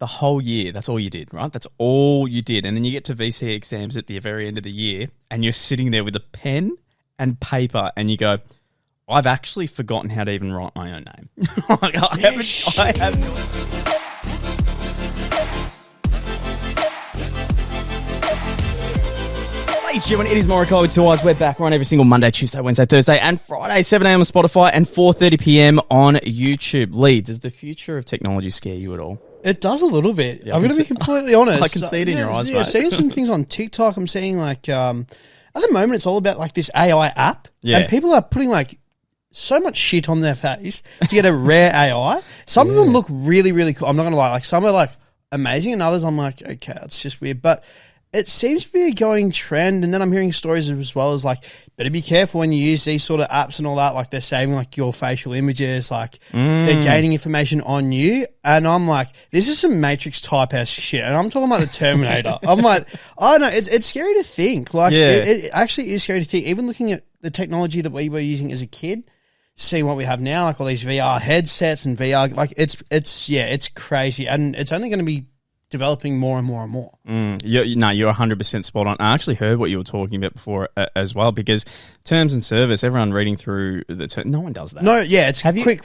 the whole year, that's all you did, right? That's all you did. And then you get to VC exams at the very end of the year and you're sitting there with a pen and paper and you go, I've actually forgotten how to even write my own name. I have no. Ladies and gentlemen, it is Morokai with two eyes. We're back. We're on every single Monday, Tuesday, Wednesday, Thursday, and Friday, 7 a.m. on Spotify and 4:30 p.m. on YouTube. Lee, does the future of technology scare you at all? It does a little bit. I'm going to be completely honest. I can see it in your eyes, mate. Seeing some things on TikTok, I'm seeing like, at the moment, it's all about like this AI app. Yeah. And people are putting like so much shit on their face to get a rare AI. Some of them look really, really cool. I'm not going to lie. Like some are like amazing and others I'm like, okay, it's just weird. But it seems to be a going trend. And then I'm hearing stories as well as like, better be careful when you use these sort of apps and all that. Like they're saving like your facial images, like they're gaining information on you. And I'm like, this is some Matrix type ass shit. And I'm talking about the Terminator. I'm like, oh no, it's scary to think. Like it actually is scary to think. Even looking at the technology that we were using as a kid, seeing what we have now, like all these VR headsets and VR, like it's crazy. And it's only going to be developing more and more and more. You're 100% spot on. I actually heard what you were talking about before as well, because terms and service, everyone reading through the no one does that. No, yeah, it's quick.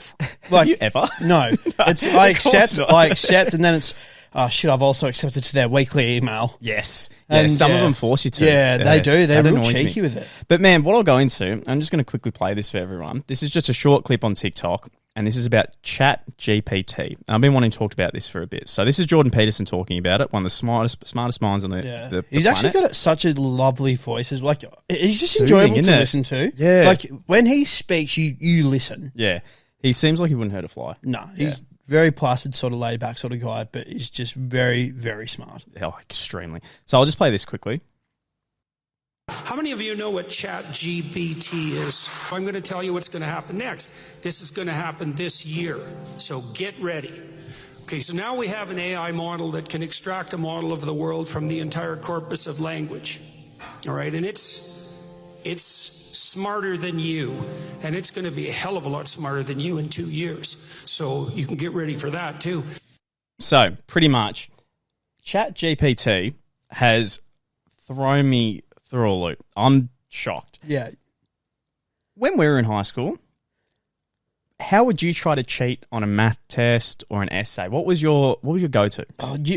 Like, have you ever? No, it's I accept, and then it's I've also accepted to their weekly email. Yes, and some of them force you to. Yeah, they do. They're real cheeky with it. But man, what I'll go into, I'm just going to quickly play this for everyone. This is just a short clip on TikTok. And this is about Chat GPT. I've been wanting to talk about this for a bit. So this is Jordan Peterson talking about it, one of the smartest minds on the planet. He's actually got such a lovely voice. Like he's just enjoyable to listen to. Yeah. Like when he speaks, you listen. Yeah. He seems like he wouldn't hurt a fly. No, he's very placid, sort of laid back sort of guy, but he's just very, very smart. Oh, extremely. So I'll just play this quickly. How many of you know what Chat GPT is? I'm going to tell you what's going to happen next. This is going to happen this year, so get ready. Okay, so now we have an AI model that can extract a model of the world from the entire corpus of language. All right, and it's smarter than you, and it's going to be a hell of a lot smarter than you in 2 years. So you can get ready for that too. So pretty much, Chat GPT has thrown me through a loop. I'm shocked. Yeah. When we were in high school, how would you try to cheat on a math test or an essay? What was your go-to?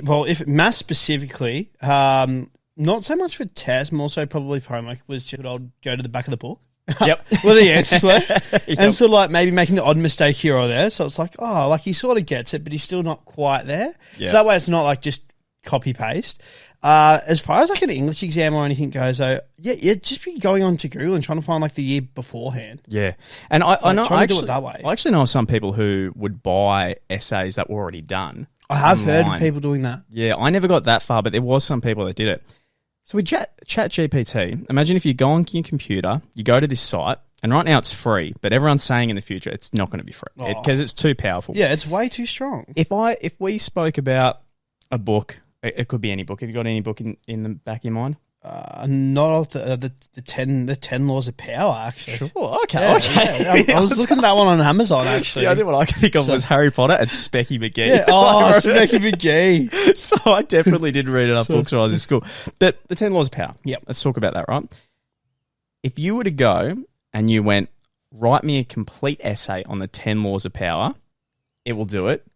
Well, if math specifically, not so much for tests, more so probably for homework, was just I'd go to the back of the book. Yep. Well, the answers were. Yep. And sort of like maybe making the odd mistake here or there. So it's like, like he sort of gets it, but he's still not quite there. Yep. So that way it's not like just copy-paste. As far as like an English exam or anything goes, though, just be going on to Google and trying to find like the year beforehand. Yeah, and I know trying to do it that way. I actually know of some people who would buy essays that were already done. I have online. heard of people doing that. Yeah, I never got that far, but there was some people that did it. So with Chat GPT, imagine if you go on your computer, you go to this site, and right now it's free, but everyone's saying in the future it's not going to be free because it's too powerful. Yeah, it's way too strong. If we spoke about a book. It could be any book. Have you got any book in the back of your mind? Not off the 10 laws of power, actually. Sure. Okay. Yeah. I was looking at that one on Amazon, actually. The only one I could think of was Harry Potter and Specky McGee. Yeah. Specky McGee. So I definitely did read enough books when I was in school. But the 10 laws of power. Yep. Let's talk about that, right? If you were to go and you went, write me a complete essay on the 10 laws of power, it will do it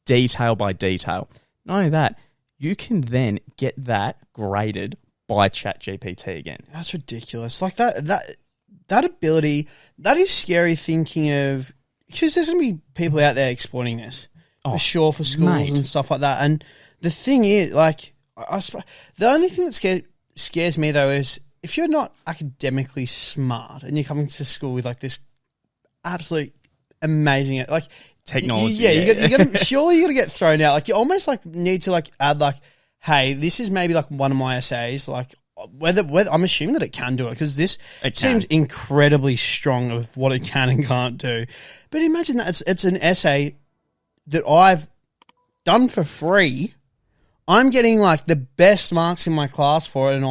detail by detail. Not only that, you can then get that graded by ChatGPT again. That's ridiculous. Like that ability, that is scary thinking of, because there's going to be people out there exploiting this for sure, for schools and stuff like that. And the thing is, like, the only thing that scares me though is if you're not academically smart and you're coming to school with like this absolute amazing, like, technology. You got to get thrown out. Like you almost like need to like add like, hey, this is maybe like one of my essays. Like whether I'm assuming that it can do it because this seems incredibly strong of what it can and can't do. But imagine that it's an essay that I've done for free. I'm getting like the best marks in my class for it, and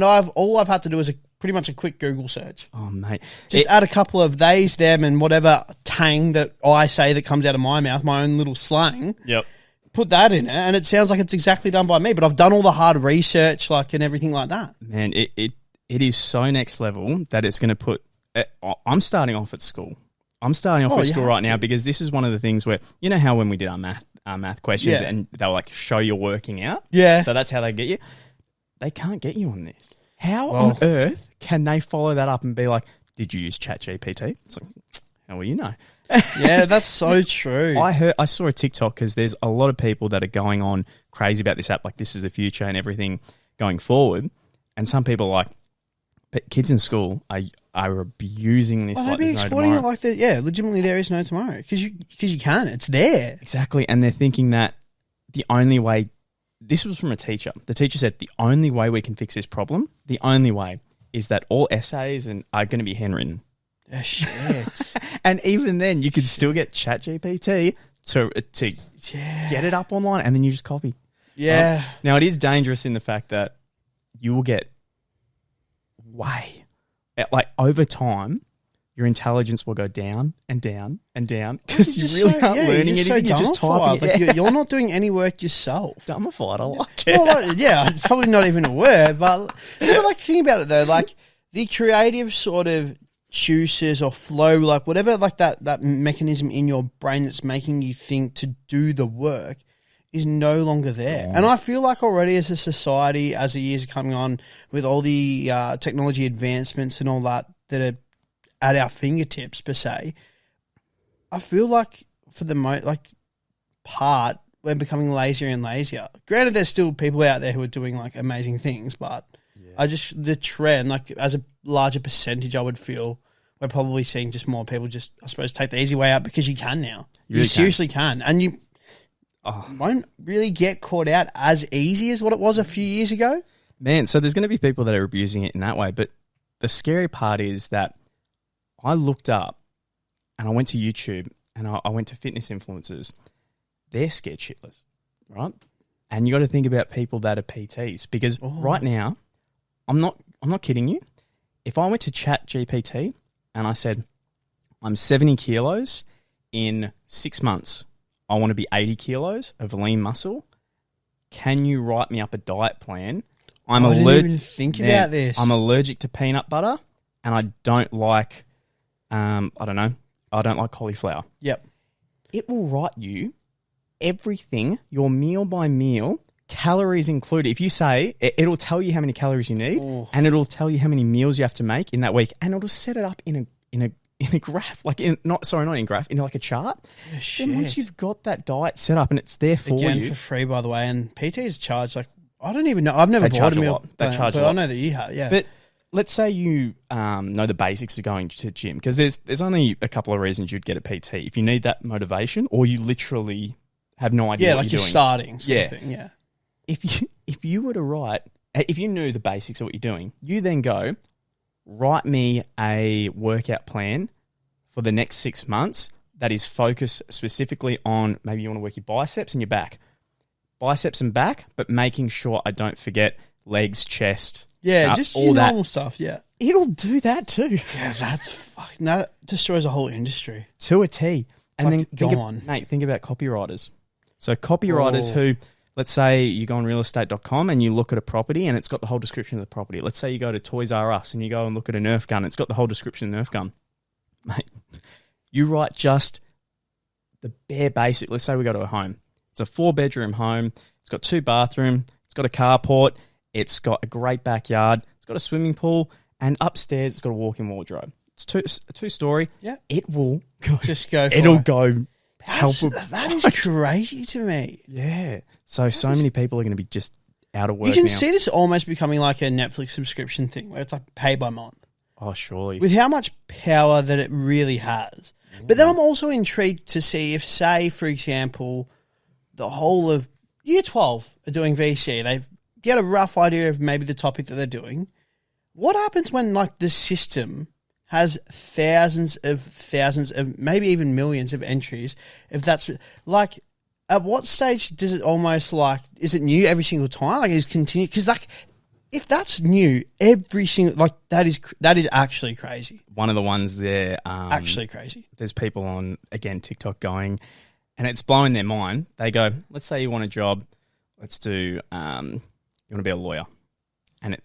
all I've had to do is pretty much a quick Google search. Oh, mate. Just add a couple of theys, them, and whatever tang that I say that comes out of my mouth, my own little slang. Yep. put that in it, and it sounds like it's exactly done by me. But I've done all the hard research, like, and everything like that. Man, it is so next level that it's going to put. I'm starting off at school. I'm starting off at school right now because this is one of the things where, you know how when we did our math questions and they'll like show you're working out. Yeah. So that's how they get you. They can't get you on this. How on earth can they follow that up and be like, did you use ChatGPT? It's like, how will you know? Yeah, that's so true. I saw a TikTok because there's a lot of people that are going on crazy about this app, like this is the future and everything going forward. And some people are like, but kids in school are abusing this. Well, like they'd be there's no exploiting it tomorrow. like that. Yeah, legitimately, there is no tomorrow because you can. It's there. Exactly, and they're thinking that the only way. This was from a teacher. The teacher said the only way we can fix this problem, the only way, is that all essays are going to be handwritten. Oh, shit. And even then, you could still get ChatGPT to get it up online, and then you just copy. Yeah. Now it is dangerous in the fact that you will get like over time, your intelligence will go down and down and down because you really aren't learning it. So You're just typing. like, you're not doing any work yourself. Dumbified. I like it. Well, it's probably not even a word, but like think about it though. Like the creative sort of juices or flow, like whatever, like that mechanism in your brain that's making you think to do the work is no longer there. And I feel like already as a society, as the years are coming on, with all the technology advancements and all that are at our fingertips per se, I feel like for the part, we're becoming lazier and lazier. Granted, there's still people out there who are doing like amazing things, but the trend, like as a larger percentage, I would feel we're probably seeing just more people just, I suppose, take the easy way out because you can now. You really seriously can. And you won't really get caught out as easy as what it was a few years ago. Man, so there's going to be people that are abusing it in that way. But the scary part is that I looked up and I went to YouTube and I went to fitness influencers. They're scared shitless, right? And you got to think about people that are PTs because right now, I'm not kidding you. If I went to ChatGPT and I said, I'm 70 kilos in 6 months, I want to be 80 kilos of lean muscle. Can you write me up a diet plan? I didn't even think about this. I'm allergic to peanut butter and I don't like, I don't like cauliflower. Yep. It will write you everything, your meal by meal, calories included. If you say, it'll tell you how many calories you need and it'll tell you how many meals you have to make in that week and it'll set it up in a graph, in like a chart. Oh, shit. Then once you've got that diet set up and it's there for you. For free, by the way, and PTs charge like, I don't even know. I've never bought a meal. They charge a lot. lot. I know that you have, yeah. But let's say you know the basics of going to the gym because there's only a couple of reasons you'd get a PT. If you need that motivation or you literally have no idea what you're doing. Starting sort of thing, yeah. If you were to write, if you knew the basics of what you're doing, you then go, write me a workout plan for the next 6 months that is focused specifically on maybe you want to work your biceps and your back. Biceps and back, but making sure I don't forget legs, chest. Yeah, just all that normal stuff, yeah. It'll do that too. Yeah, that destroys a whole industry. To a T. And then think about copywriters. So copywriters who, let's say you go on realestate.com and you look at a property and it's got the whole description of the property. Let's say you go to Toys R Us and you go and look at a Nerf gun. It's got the whole description of the Nerf gun. Mate, you write just the bare basic. Let's say we go to a home. It's a 4-bedroom home. It's got 2 bathrooms. It's got a carport. It's got a great backyard. It's got a swimming pool. And upstairs, it's got a walk-in wardrobe. It's a 2-story. Yeah. It will go. Just go for It'll it. go. That is crazy to me. Yeah. So many people are going to be just out of work You can now. see this almost becoming like a Netflix subscription thing where it's like pay by month. Oh, surely. With how much power that it really has. But then I'm also intrigued to see if, say, for example, the whole of Year 12 are doing VC. They get a rough idea of maybe the topic that they're doing. What happens when, like, the system has thousands of, maybe even millions of entries? If that's, like, at what stage does it almost, like, is it new every single time? Like, is continued? Because, like, if that's new every single, like, that is actually crazy. One of the ones there. Actually crazy. There's people on, again, TikTok going, and it's blowing their mind. They go, let's say you want a job. Let's do, you want to be a lawyer. And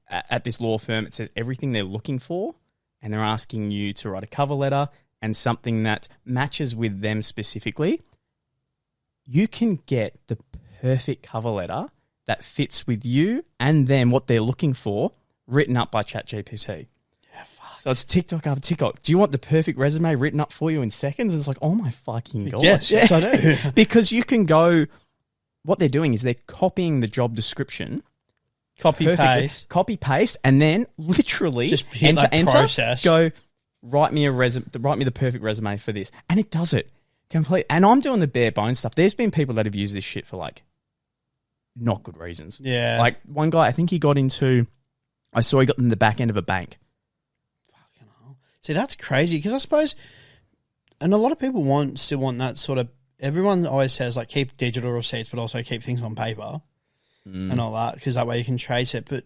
at this law firm, it says everything they're looking for, and they're asking you to write a cover letter and something that matches with them specifically. You can get the perfect cover letter that fits with you and them, what they're looking for, written up by ChatGPT. Yeah, fuck. So it's TikTok after TikTok. Do you want the perfect resume written up for you in seconds? And it's like, oh my fucking God. Yes, I do. Because you can go, what they're doing is they're copying the job description. Copy paste, and then literally just hit enter, process. Go, write me the perfect resume for this. And it does it. Complete. And I'm doing the bare bones stuff. There's been people that have used this shit for like not good reasons. Yeah. Like one guy, I think he got in the back end of a bank. Fucking hell. See, that's crazy because I suppose, and a lot of people still want that sort of, everyone always says like keep digital receipts, but also keep things on paper and all that because that way you can trace it. But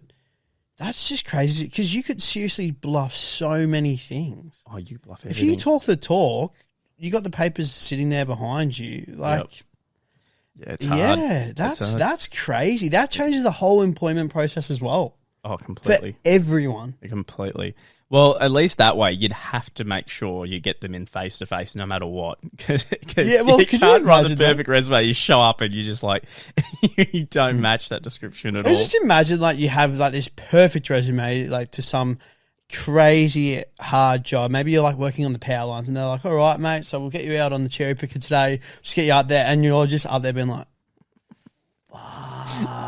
that's just crazy because you could seriously bluff so many things. Oh, you bluff If everything. you talk the talk, you got the papers sitting there behind you. Like, yeah, it's hard. Yeah, that's crazy. That changes the whole employment process as well. Oh, completely. For everyone. Completely. Well, at least that way, you'd have to make sure you get them in face-to-face no matter what. Because you can't write the perfect resume. You show up and you just like, you don't match that description at all. Just imagine like you have like this perfect resume like to some crazy hard job. Maybe you're like working on the power lines and they're like, all right, mate, so we'll get you out on the cherry picker today. Just get you out there. And you're just up there being like,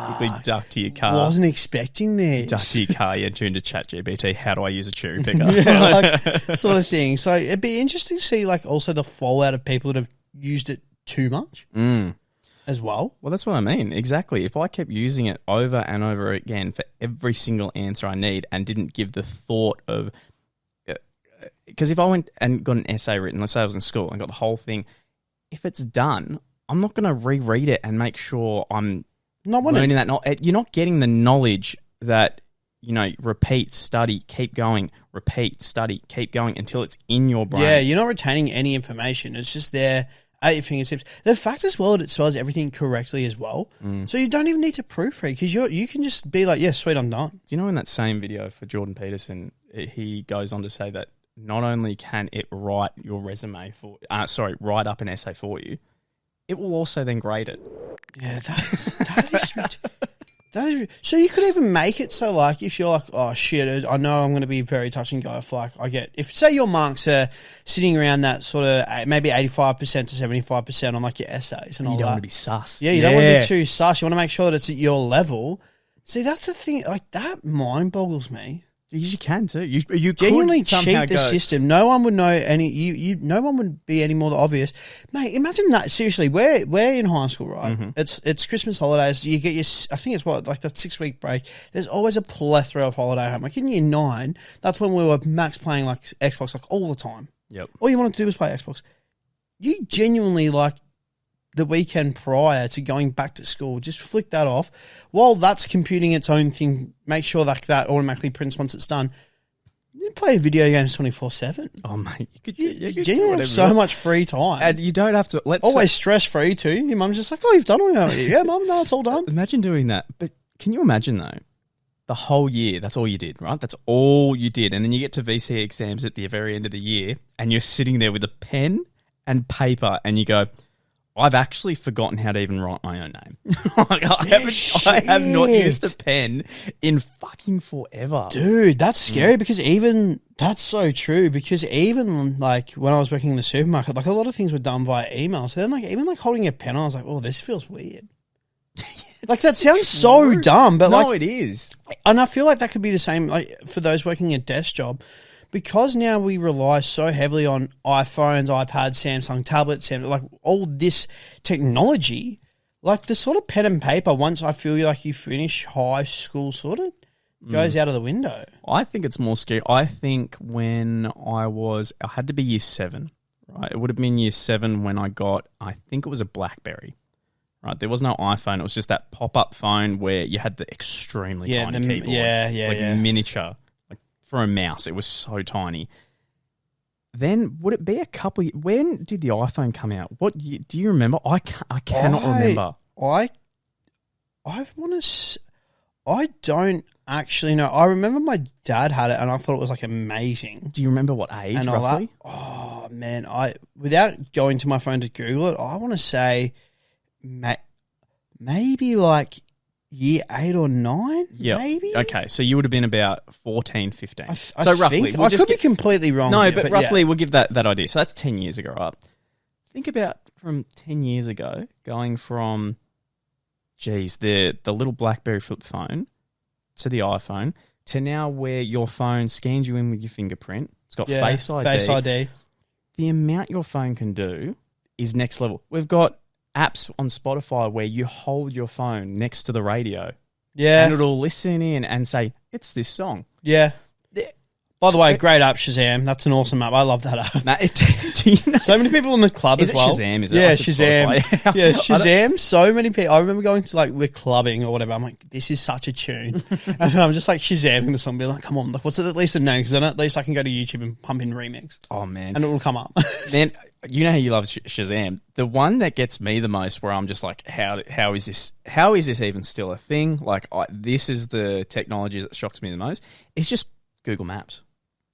quickly duck to your car. Wasn't expecting this. Duck to your car, you enter into ChatGPT. How do I use a cherry picker? Like, sort of thing. So it'd be interesting to see like also the fallout of people that have used it too much as well. Well, that's what I mean. Exactly. If I kept using it over and over again for every single answer I need and didn't give the thought of... Because if I went and got an essay written, let's say I was in school and got the whole thing, if it's done, I'm not going to reread it and make sure I'm learning that. You're not getting the knowledge that, repeat, study, keep going, repeat, study, keep going until it's in your brain. Yeah, you're not retaining any information. It's just there at your fingertips. The fact as well that it spells everything correctly as well. So you don't even need to proofread because you can just be like, yeah, sweet, I'm done. Do you know in that same video for Jordan Peterson, he goes on to say that not only can it write your resume write up an essay for you, it will also then grade it. Yeah, that is so you could even make it so like if you're like, oh shit, I know I'm going to be very touch and go if like if say your marks are sitting around that sort of maybe 85% to 75% on like your essays and all that. You don't want to be sus. Yeah, you don't want to be too sus. You want to make sure that it's at your level. See, that's the thing. Like that mind boggles me. You can too. You genuinely cheat the system. No one would know any. No one would be any more obvious, mate. Imagine that. Seriously, we're in high school, right? Mm-hmm. It's Christmas holidays. You get your. I think it's like the 6-week break. There's always a plethora of holiday home. Like in year 9, that's when we were max playing like Xbox like all the time. Yep. All you wanted to do was play Xbox. You genuinely like the weekend prior to going back to school, just flick that off. While that's computing its own thing, make sure that automatically prints once it's done. You play video games 24/7. Oh, mate. You genuinely have so much free time. And you don't have to... Always stress-free too. Your mum's just like, oh, you've done all your... Yeah, mum, no, it's all done. Imagine doing that. But can you imagine, though, the whole year, that's all you did, right? That's all you did. And then you get to VC exams at the very end of the year, and you're sitting there with a pen and paper, and you go... I've actually forgotten how to even write my own name. I have not used a pen in fucking forever. Dude, that's scary because that's so true because even like when I was working in the supermarket, like a lot of things were done via email. So then like even like holding a pen, I was like, oh, this feels weird. Like that sounds so dumb, but no, it is. And I feel like that could be the same like for those working a desk job. Because now we rely so heavily on iPhones, iPads, Samsung tablets, like all this technology, like the sort of pen and paper, once I feel like you finish high school sort of goes out of the window. I think it's more scary. I think when I had to be year 7, right? It would have been year 7 when I think it was a BlackBerry, right? There was no iPhone. It was just that pop-up phone where you had the extremely tiny keyboard. Yeah. It's like miniature. For a mouse, it was so tiny. Then would it be a couple? When did the iPhone come out? What year, do you remember? I cannot remember. I want to. I don't actually know. I remember my dad had it, and I thought it was like amazing. Do you remember what age And all roughly? that. Oh man, without going to my phone to Google it, I want to say maybe like year 8 or 9. Yeah. Maybe. Okay, so you would have been about 14, 15. I so roughly, think, I could be completely wrong. No, here, but roughly yeah. we'll give that idea. So that's 10 years ago, right? Think about from 10 years ago, going from, the little BlackBerry flip phone to the iPhone to now where your phone scans you in with your fingerprint. It's got Face ID. Face ID. The amount your phone can do is next level. We've got apps on Spotify where you hold your phone next to the radio. Yeah. And it'll listen in and say, it's this song. Yeah. By the way, great app, Shazam. That's an awesome app. I love that app. Nah, do you know? So many people in the club Is as it well. Shazam, is it? Yeah, I said Shazam. Spotify. Yeah, Shazam. So many people. I remember going to we're clubbing or whatever. I'm like, this is such a tune. And then I'm just like Shazamming the song, being like, come on, what's it at least a name? Because then at least I can go to YouTube and pump in remix. Oh, man. And it will come up. Man, you know how you love Shazam. The one that gets me the most where I'm just like, how is this even still a thing? Like, this is the technology that shocks me the most. It's just Google Maps.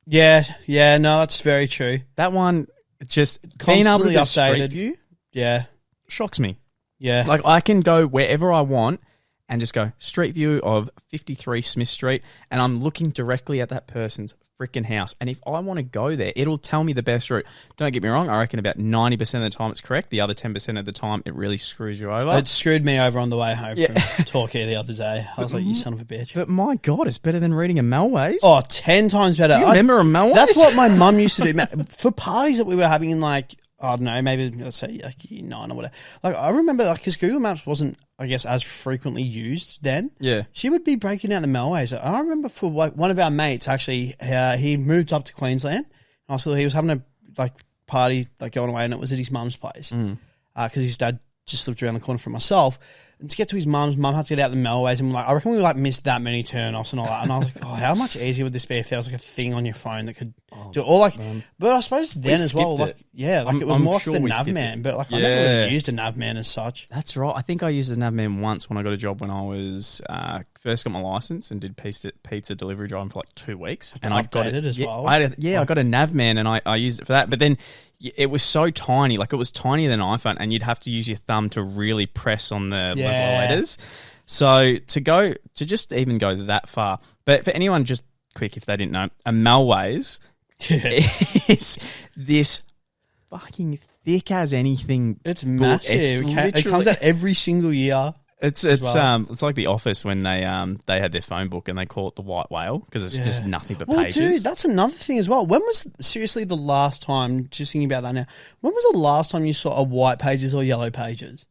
Yeah, no, that's very true. That one, just being able to Constantly do updated. Street View Yeah, shocks me. yeah. Like, I can go wherever I want and just go Street View of 53 Smith Street, and I'm looking directly at that person's freaking house. And if I want to go there, it'll tell me the best route. Don't get me wrong, I reckon about 90% of the time it's correct. The other 10% of the time, it really screws you over. It screwed me over on the way home from Torquay the other day. I was like, you son of a bitch. But my God, it's better than reading a Melways. Oh, 10 times better. Do you remember a Melways? That's what my mum used to do. Man, for parties that we were having in like, I don't know, maybe let's say like year 9 or whatever. Like I remember like, because Google Maps wasn't, I guess, as frequently used then. Yeah. She would be breaking down the Melways. I remember for like one of our mates, actually, he moved up to Queensland. Also, he was having a like party, like going away, and it was at his mum's place. Because his dad just lived around the corner from myself. And to get to his mum had to get out the Melways, and like I reckon we like missed that many turn-offs and all that. And I was like, oh, how much easier would this be if there was like a thing on your phone that could do it? Or like, but I suppose then as well, like, yeah, like it was more sure like the we Navman, but like I Yeah. never really used a Navman as such. That's right. I think I used a Navman once when I got a job when I was first got my license and did pizza delivery driving for like 2 weeks. And I got Updated as well. I got a Navman and I used it for that. But then it was so tiny, like it was tinier than an iPhone, and you'd have to use your thumb to really press on the level of letters. So to just even go that far. But for anyone, just quick, if they didn't know, a Melways is this fucking thick as anything. It's book. massive. It comes out every single year. It's like The Office when they had their phone book and they call it the White Whale because it's just nothing but pages. Dude, that's another thing as well. When was seriously the last time? Just thinking about that now. When was the last time you saw a white pages or yellow pages?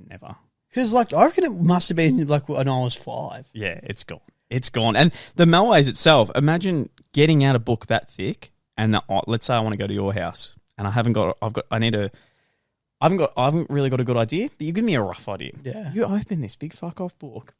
Never. Because like I reckon it must have been like when I was 5. Yeah, it's gone. It's gone. And the Melways itself. Imagine getting out a book that thick, and let's say I want to go to your house, and I haven't really got a good idea, but you give me a rough idea. Yeah. You open this big fuck off book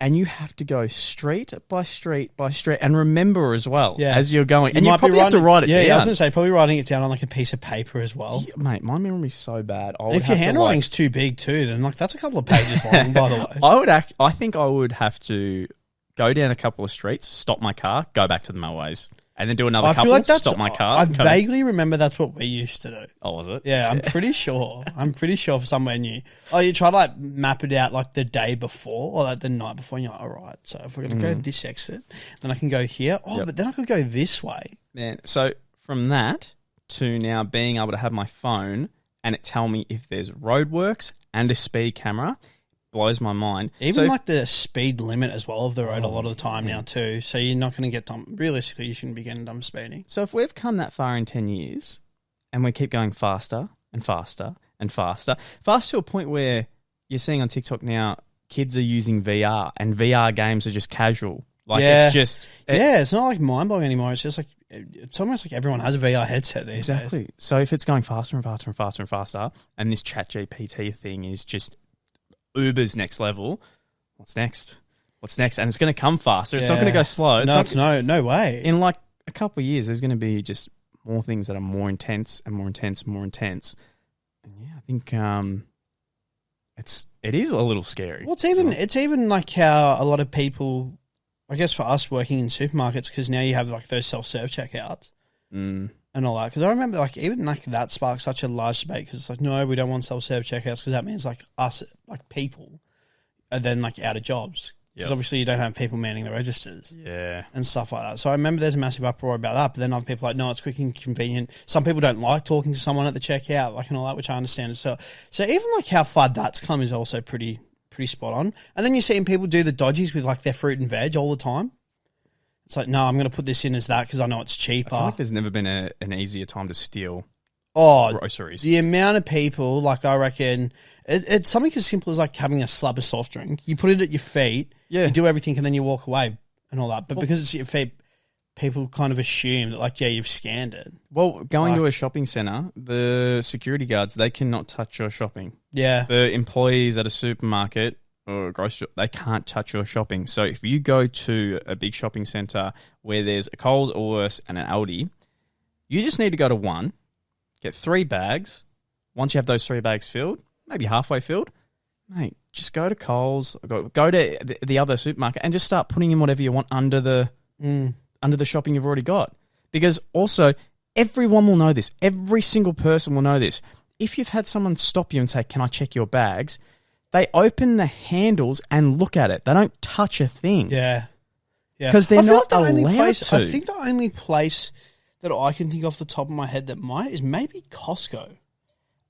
and you have to go street by street by street and remember as well as you're going. And you probably have to write it down. Yeah, I was going to say, probably writing it down on like a piece of paper as well. Yeah, mate, my memory's so bad. If your handwriting's too big too, then like that's a couple of pages long, by the way. I think I would have to go down a couple of streets, stop my car, go back to the Melways. And then do another couple, stop my car. I vaguely remember that's what we used to do. Oh, was it? Yeah, I'm pretty sure. I'm pretty sure for somewhere new. Oh, you try to like map it out like the day before or like the night before, and you're like, all right, so if we're going to go this exit, then I can go here. Oh, but then I could go this way. Man, so from that to now being able to have my phone and it tell me if there's roadworks and a speed camera blows my mind. Even like the speed limit as well of the road a lot of the time now too. So you're not going to get dumb. Realistically, you shouldn't be getting dumb speeding. So if we've come that far in 10 years and we keep going faster and faster and faster, fast to a point where you're seeing on TikTok now, kids are using VR and VR games are just casual. Like it's just... it's not like mind-blowing anymore. It's just like, it's almost like everyone has a VR headset these days. Exactly. So if it's going faster and faster and faster and faster and this chat GPT thing is just... Uber's next level. What's next? And it's going to come faster. It's not going to go slow. No way. In like a couple of years, there's going to be just more things that are more intense and more intense and more intense. And yeah, I think it is a little scary. Well, it's even like how a lot of people, I guess for us working in supermarkets, because now you have like those self-serve checkouts and all that. Because I remember like even like that sparked such a large debate because it's like, no, we don't want self-serve checkouts because that means like us, like people are then like out of jobs. Because obviously you don't have people manning the registers. Yeah. And stuff like that. So I remember there's a massive uproar about that, but then other people are like, no, it's quick and convenient. Some people don't like talking to someone at the checkout, like and all that, which I understand as well. So even like how far that's come is also pretty spot on. And then you're seeing people do the dodgies with like their fruit and veg all the time. It's like, no, I'm going to put this in as that because I know it's cheaper. I feel like there's never been an easier time to steal groceries. The amount of people, like I reckon, it's something as simple as like having a slab of soft drink. You put it at your feet, you do everything, and then you walk away and all that. But because it's at your feet, people kind of assume that like, yeah, you've scanned it. Well, going to a shopping centre, the security guards, they cannot touch your shopping. Yeah. The employees at a supermarket or a grocery, they can't touch your shopping. So if you go to a big shopping centre where there's a Coles, Woolworths and an Aldi, you just need to go to one, get 3 bags. Once you have those 3 bags filled, maybe halfway filled, mate, just go to Coles, go to the other supermarket and just start putting in whatever you want under the shopping you've already got. Because also, everyone will know this. Every single person will know this. If you've had someone stop you and say, can I check your bags? They open the handles and look at it. They don't touch a thing. Yeah. Because they're not allowed to. I think the only place that I can think off the top of my head that might is maybe Costco.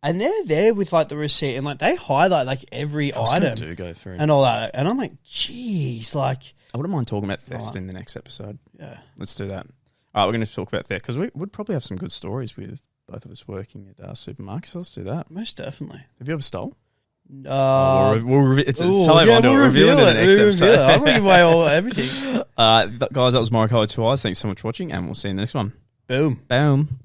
And they're there with like the receipt and like they highlight like every item. Do go through and all that. And I'm like, geez, like. I wouldn't mind talking about theft in the next episode. Yeah. Let's do that. All right, we're going to talk about theft because we would probably have some good stories with both of us working at supermarkets. So let's do that. Most definitely. Have you ever stole? We'll reveal it in the next episode. I'm going to give away everything. Guys, that was Morokai 2 Eyes. Thanks so much for watching and we'll see you in the next one. Boom. Boom.